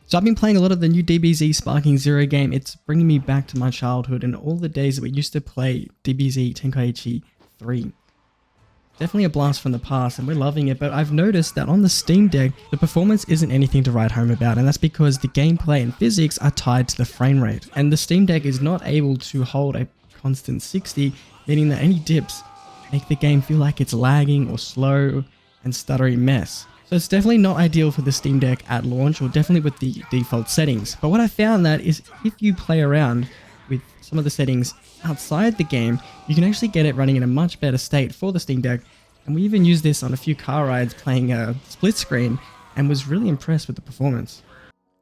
So I've been playing a lot of the new DBZ SparkingZERO game. It's bringing me back to my childhood and all the days that we used to play DBZ Tenkaichi 3. Definitely a blast from the past and we're loving it, but I've noticed that on the Steam Deck, the performance isn't anything to write home about, and that's because the gameplay and physics are tied to the frame rate. And the Steam Deck is not able to hold a constant 60, meaning that any dips make the game feel like it's lagging or slow and stuttery mess. So it's definitely not ideal for the Steam Deck at launch, or definitely with the default settings. But what I found that is if you play around with some of the settings outside the game, you can actually get it running in a much better state for the Steam Deck. And we even used this on a few car rides playing a split screen and was really impressed with the performance.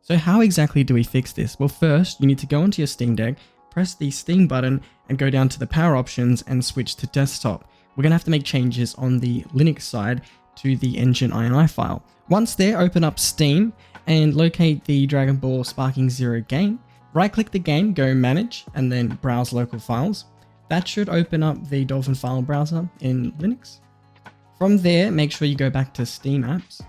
So how exactly do we fix this? Well, first you need to go onto your Steam Deck, press the Steam button and go down to the power options and switch to desktop. We're going to have to make changes on the Linux side to the enginge.ini file. Once there, open up Steam and locate the Dragon Ball SparkingZERO game. Right click the game, go manage, and then browse local files. That should open up the Dolphin file browser in Linux. From there, make sure you go back to steamapps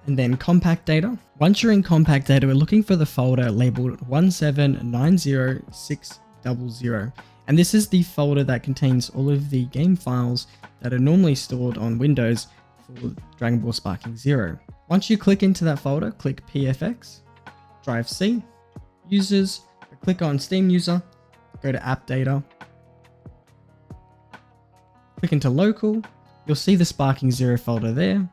and then compactdata. Once you're in compactdata, we're looking for the folder labeled 1790600. And this is the folder that contains all of the game files that are normally stored on Windows for Dragon Ball SparkingZERO. Once you click into that folder, click PFX, drive C, users, click on steamuser, go to AppData, click into local, you'll see the SparkingZERO folder there,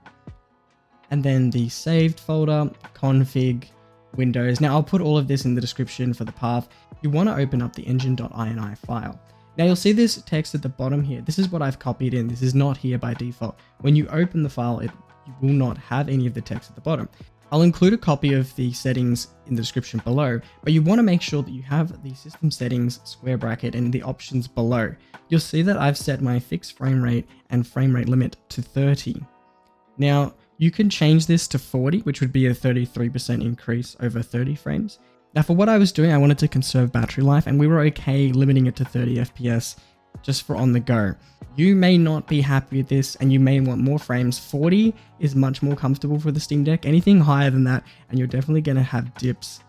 and then the saved folder, config, Windows. Now I'll put all of this in the description for the path. You want to open up the enginge.ini file. Now you'll see this text at the bottom here. This is what I've copied in. This is not here by default. When you open the file, you will not have any of the text at the bottom. I'll include a copy of the settings in the description below, but you want to make sure that you have the system settings square bracket and the options below. You'll see that I've set my fixed frame rate and frame rate limit to 30. Now you can change this to 40, which would be a 33% increase over 30 frames. Now for what I was doing, I wanted to conserve battery life and we were okay limiting it to 30 FPS just for on the go. You may not be happy with this and you may want more frames. 40 is much more comfortable for the Steam Deck. Anything higher than that and you're definitely going to have dips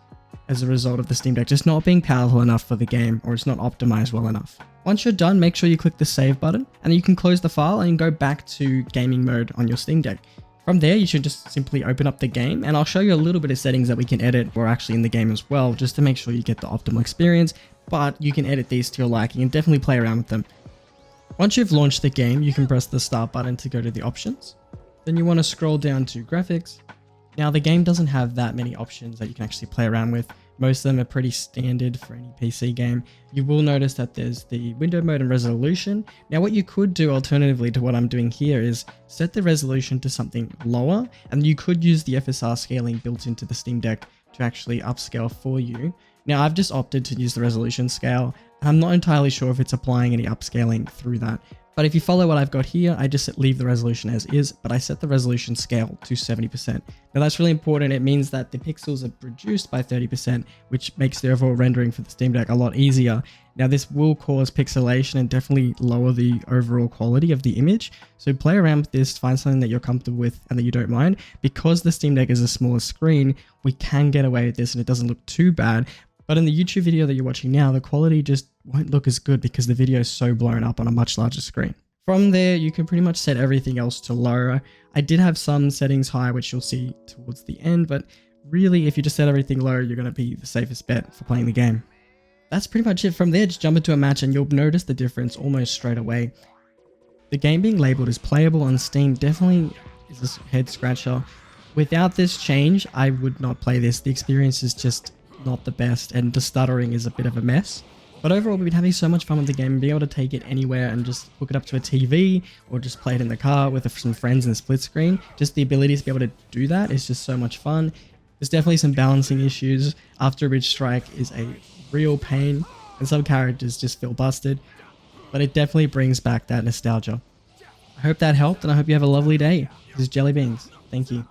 as a result of the Steam Deck just not being powerful enough for the game, or it's not optimized well enough. Once you're done, make sure you click the save button and then you can close the file and go back to gaming mode on your Steam Deck. From there, you should just simply open up the game and I'll show you a little bit of settings that we can edit or actually in the game as well, just to make sure you get the optimal experience, but you can edit these to your liking and definitely play around with them. Once you've launched the game, you can press the start button to go to the options. Then you want to scroll down to graphics. Now the game doesn't have that many options that you can actually play around with. Most of them are pretty standard for any PC game. You will notice that there's the window mode and resolution. Now what you could do alternatively to what I'm doing here is set the resolution to something lower, and you could use the FSR scaling built into the Steam Deck to actually upscale for you. Now I've just opted to use the resolution scale, and I'm not entirely sure if it's applying any upscaling through that. But if you follow what I've got here, I just leave the resolution as is, but I set the resolution scale to 70%. Now that's really important. It means that the pixels are reduced by 30%, which makes the overall rendering for the Steam Deck a lot easier. Now this will cause pixelation and definitely lower the overall quality of the image. So play around with this, find something that you're comfortable with and that you don't mind. Because the Steam Deck is a smaller screen, we can get away with this and it doesn't look too bad. But in the YouTube video that you're watching now, the quality just won't look as good because the video is so blown up on a much larger screen. From there, you can pretty much set everything else to low. I did have some settings high, which you'll see towards the end, but really, if you just set everything low, you're going to be the safest bet for playing the game. That's pretty much it. From there, just jump into a match and you'll notice the difference almost straight away. The game being labeled as playable on Steam definitely is a head scratcher. Without this change, I would not play this. The experience is just not the best and the stuttering is a bit of a mess. But overall, we've been having so much fun with the game and being able to take it anywhere and just hook it up to a TV or just play it in the car with some friends in a split screen. Just the ability to be able to do that is just so much fun. There's definitely some balancing issues. After Bridge Strike is a real pain and some characters just feel busted, but it definitely brings back that nostalgia. I hope that helped and I hope you have a lovely day. This is Jelly Beans. Thank you.